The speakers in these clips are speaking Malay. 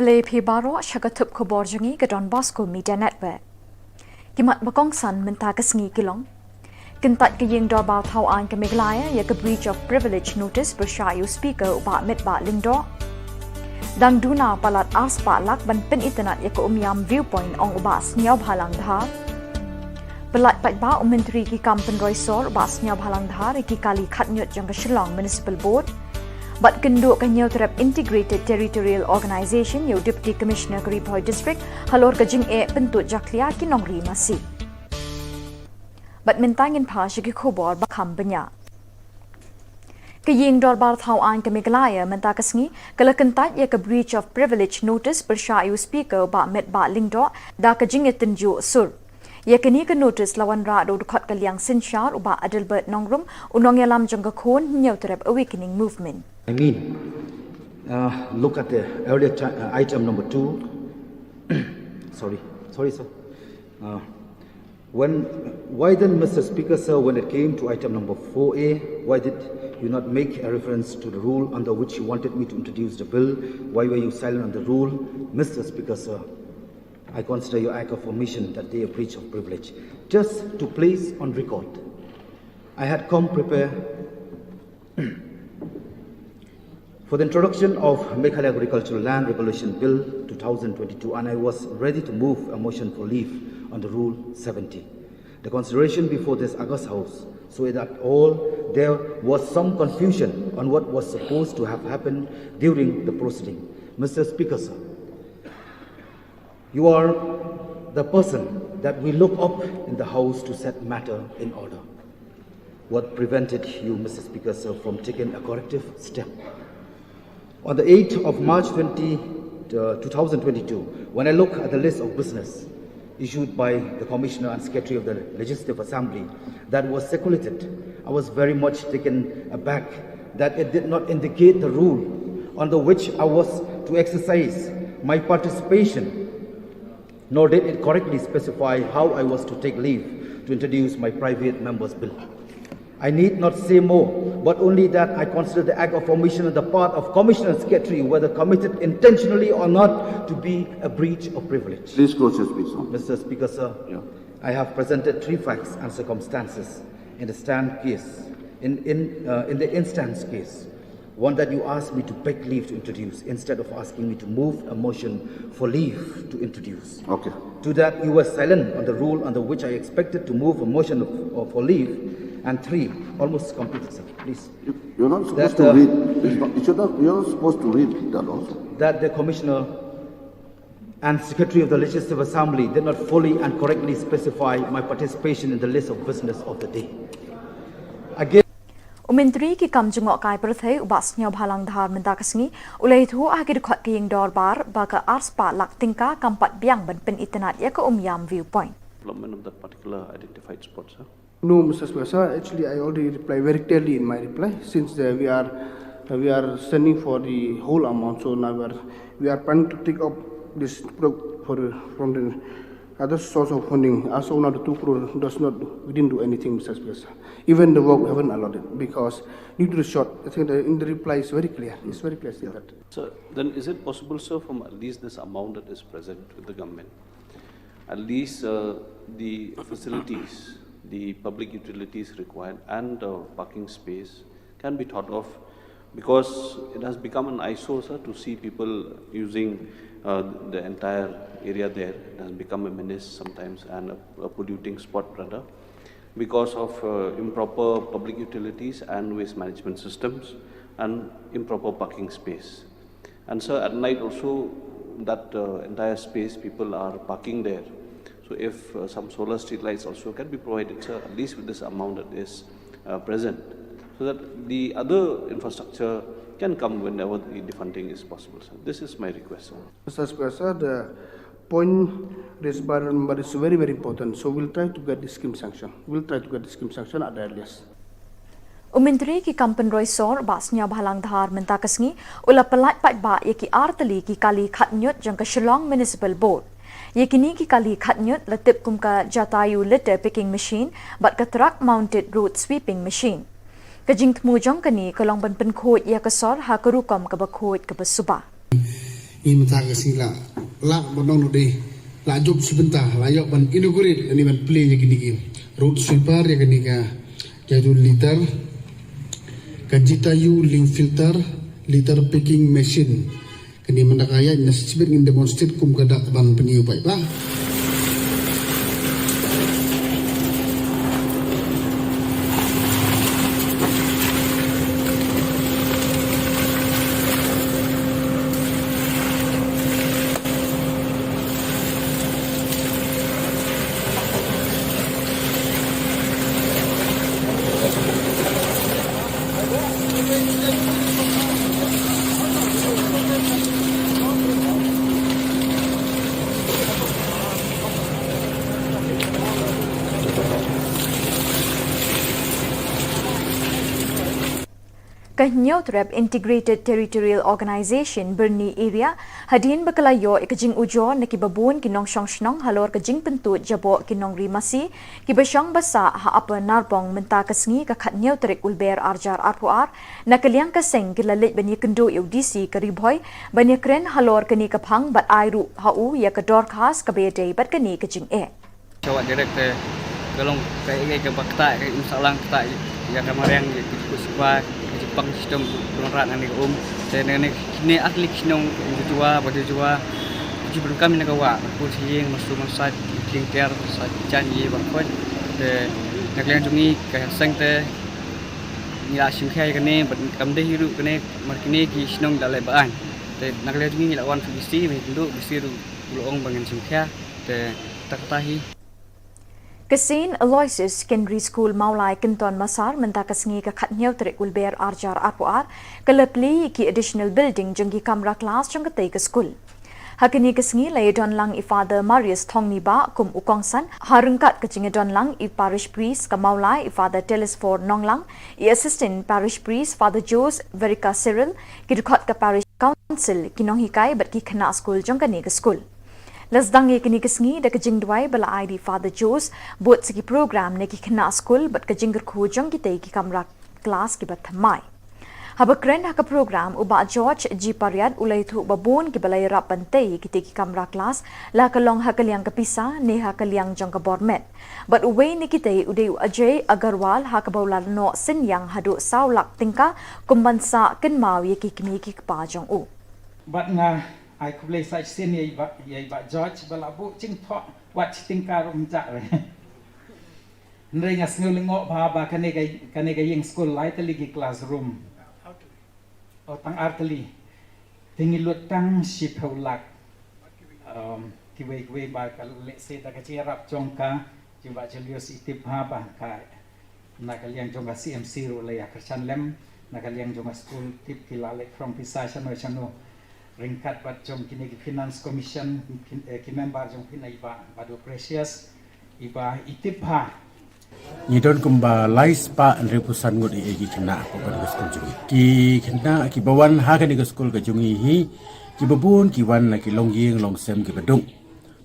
Ble Pibaro Shagatup Khubor Jungi Gadon Bosco Media Network. Kimat Bakong San Mentakas Ngi Kilong. Kintat Kaying Dorbal Tau An Kamiglaya Yak breach of privilege notice Bershayu speaker Uba Mitba Lingdo. Dang Duna Palat Arspa Lak Ban Pin Internet Yak Umyam viewpoint on Ubas Nyab Halang Dhar. Pelat Patba Umintri Ki Kampen Roysor Ubas Nyab Halang Dhar Ki Kali Khatnyut Jang Shillong Municipal Board. But Kindu Kanyo Trap Integrated Territorial Organization, Yo Deputy Commissioner Karipoy District, Halor Kajing E Pentu Jaklia Kinongri Masi. But Mintangin Pashiki Khubor Bakam Banya. Kaying Dorbar Thau An Kamiglaya Mentakasngi, Kalakantat Yak a breach of privilege notice Bershayu speaker Ba Met Ba Lingdo, Da Kajing Etinju Sur. Yakanika notice Lawan Rado Kot Kalyang Sinshar Uba Adelbert Nongrum, Unongyalam Jangakon, Nyotrep Awakening Movement. I mean, look at the earlier item number 2. sorry, sir. Why then, Mr. Speaker, sir, when it came to item number 4A, why did you not make a reference to the rule under which you wanted me to introduce the bill? Why were you silent on the rule? Mr. Speaker, sir, I consider your act of omission that day a breach of privilege. Just to place on record, I had come prepared for the introduction of Meghalaya Agricultural Land Regulation Bill 2022, and I was ready to move a motion for leave under Rule 70. The consideration before this August House, so that there was some confusion on what was supposed to have happened during the proceeding. Mr. Speaker, sir, you are the person that we look up in the House to set matter in order. What prevented you, Mr. Speaker, sir, from taking a corrective step? On the 8th of March 2022, when I look at the list of business issued by the Commissioner and Secretary of the Legislative Assembly that was circulated, I was very much taken aback that it did not indicate the rule under which I was to exercise my participation, nor did it correctly specify how I was to take leave to introduce my private member's bill. I need not say more, but only that I consider the act of omission on the part of Commissioner and Secretary, whether committed intentionally or not, to be a breach of privilege. Please close your speech, sir. Mr. Speaker, sir, I have presented 3 facts and circumstances in the stand case, in the instance case. One, that you asked me to beg leave to introduce instead of asking me to move a motion for leave to introduce. Okay. 2, that you were silent on the rule under which I expected to move a motion for leave. And 3, almost completed, sir. Please. You're not supposed to read. You're not supposed to read that also. That the Commissioner and Secretary of the Legislative Assembly did not fully and correctly specify my participation in the list of business of the day. Again. Umintri ki kamjungok kai perthai ubas Nyab Halang Dhar Mentakasngi ulai thu agir khot kiying dorbar baga arspa lak tingka kampat biang ban pen internet ya ka yam viewpoint. Development of that particular identified spot, sir. No, Mr. Speaker. Actually, I already replied very clearly in my reply. Since we are sending for the whole amount, so now we are planning to take up this from the other source of funding. As of now, the 2 crore we didn't do anything, Mr. Speaker. Even the work we haven't allowed it because due to the short. I think in the reply is very clear. It's very clear that. So then, is it possible, sir, from at least this amount that is present with the government, at least the facilities, the public utilities required and parking space can be thought of, because it has become an eyesore, sir, to see people using the entire area there. It has become a menace sometimes and a polluting spot rather, because of improper public utilities and waste management systems and improper parking space. And sir, at night also that entire space people are parking there. So if some solar street lights also can be provided, sir, at least with this amount that is present, so that the other infrastructure can come whenever the funding is possible, sir. This is my request, sir. Mr. Speaker, sir, the point raised by the member is very, very important. So we'll try to get the scheme sanction. We'll try to get the scheme sanction at the earliest. Umintri ki kampen roysor bas Nyab Halang Dhar Mentakasngi ula pelat pat ba yaki artali ki kali khatnyut jang ka Shillong Municipal Board. Yakini ki kali khatnyut latip kum ka jatayu litter picking machine but ka truck mounted road sweeping machine. Kajing tmu jong kani kalong ban pen khot ya ka sor ha ka rukom ka ba khot ka ba suba. Ni mentah ke sila la bonong de la job sebentar layak ban inaugurate ani ban play je gini road sweeper ya gini ka jadu liter kajita yu link filter liter picking machine kini mendakaya nasibet ngin demonstrate kum kada ban peniu baik lah. Kahnyaw Trap Integrated Territorial Organization Berni Area hadin bakalayo ikajing ujo na kibabun kinong shnong halor kajing pentut jabo kinong rimasi kibasyang basa ha apa narbong menta kasngi kakatnyaw Trek Ulber Arjar Arpuar na kaliang kaseng kilalit bani kendo UDC kariboy bani kren halor kani kaphang bat airu hau ya kador khas kabede bat kani kajing Cawat director kalong kay bakta kay insalang ta ya kamareng kuspa Jepang sistem peneran ani dan ini ahli kinong jua pada jua jibun kami nagawa pusing masuk masat tingker sat janji bakot de naklian jungi kaya sang te nila singkai kene kamde hiru kene markine ki sinong dalai baan de naklian jungi nila wan bisi mendu bisiru ulong bangen singkai de taktahi Kasin Aloysius Secondary School Maulai Kenton Masar mentakasngi ke Khatnyaw Trek Ulber Arjar Arpuar kelepli ki additional building jengki kamera kelas jeng ketai ke school. Hakini kesngi lay don lang i Father Marius Thongni ba kum ukongsan harengkat kecing don lang i parish priest ke Maulai i Father Telesfor Nonglang i assistant parish priest Father Jose Verica Cyril ki dukot ke parish council kinong hikai bat ki kena school jeng kani ke school. Lasdangi kini kesngi da kejing duai bala ID Father Jose buat segi program neki kena school bat kejing gerkujang kita ki kamera kelas ki bat thamai. Haba kren haka program uba George G Pariat ulai thu babun ki balai rap pantai kita ki kamera kelas la kalong haka liang kapisa ne haka liang jang ka bormet. Bat uway ni kita udai Ajay Agarwal haka baulan no sen yang hadu saulak tingka kumbansa ken mau ye ki kimi ki pa jang u. Bat nga ai kublai sai sen ye ba George balabu ching tho wat tingkar umja re nrei nga sngulingo ba ba kane ga yeng school lai tali gi classroom o tang artali tingi lutang shipholak ki we ba ka le se ta ka chirap chongka jiba chelios itip ha ba ka na kaliang jonga CMC ro le ya kerchan lem na kaliang jonga school tip kilale from pisa chano ringkat bat jom kini ki finance commission ki member jom kini iba badu precious iba itipha Nidon kumba lais pa andre pusan ngut ki kena ko pada school jungi ki kena ki bawan ha ka ni school ka jungi hi ki babun ki wan ki longying long sem ki badung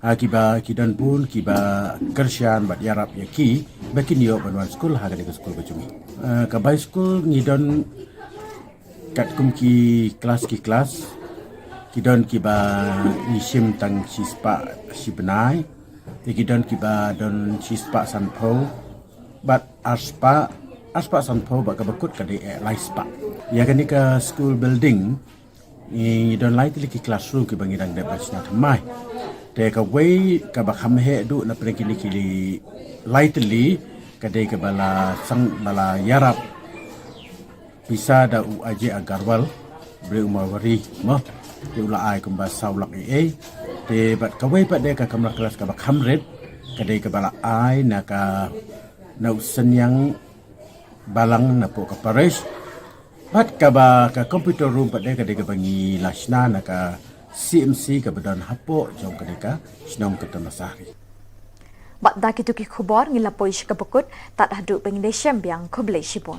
ki ba ki dan pun ki ba kersyan bat yarap ya ki bakin yo ban school ha ka ni school ka jungi ka bai school nidon kat kum ki kelas kidon kiba nisim tang sispa sibenai kidon kiba don sispa sanpo bat aspa sanpo ba kabakut kade laispa ya kani ka school building ni don lai tili ki classroom ki bangidang de basna thamai te ka way ka bakham he du na prekini kili lai tili kade ka bala sang bala yarap bisa da u aje agarwal bre umawari mo di ula ai kumba saulak te bat kawai pat de ka kamera kelas ka bakhamret ka de ka bala ai na ka na usenyang balang na po ka parish bat ka ba ka computer room pat de ka bangi lasna na ka CMC ka badan hapo jom ka de ka sinong ka tamasari Bat da kitu ki khubor ngila poish ka bakut tat hadu bangde syambiang kublai shibon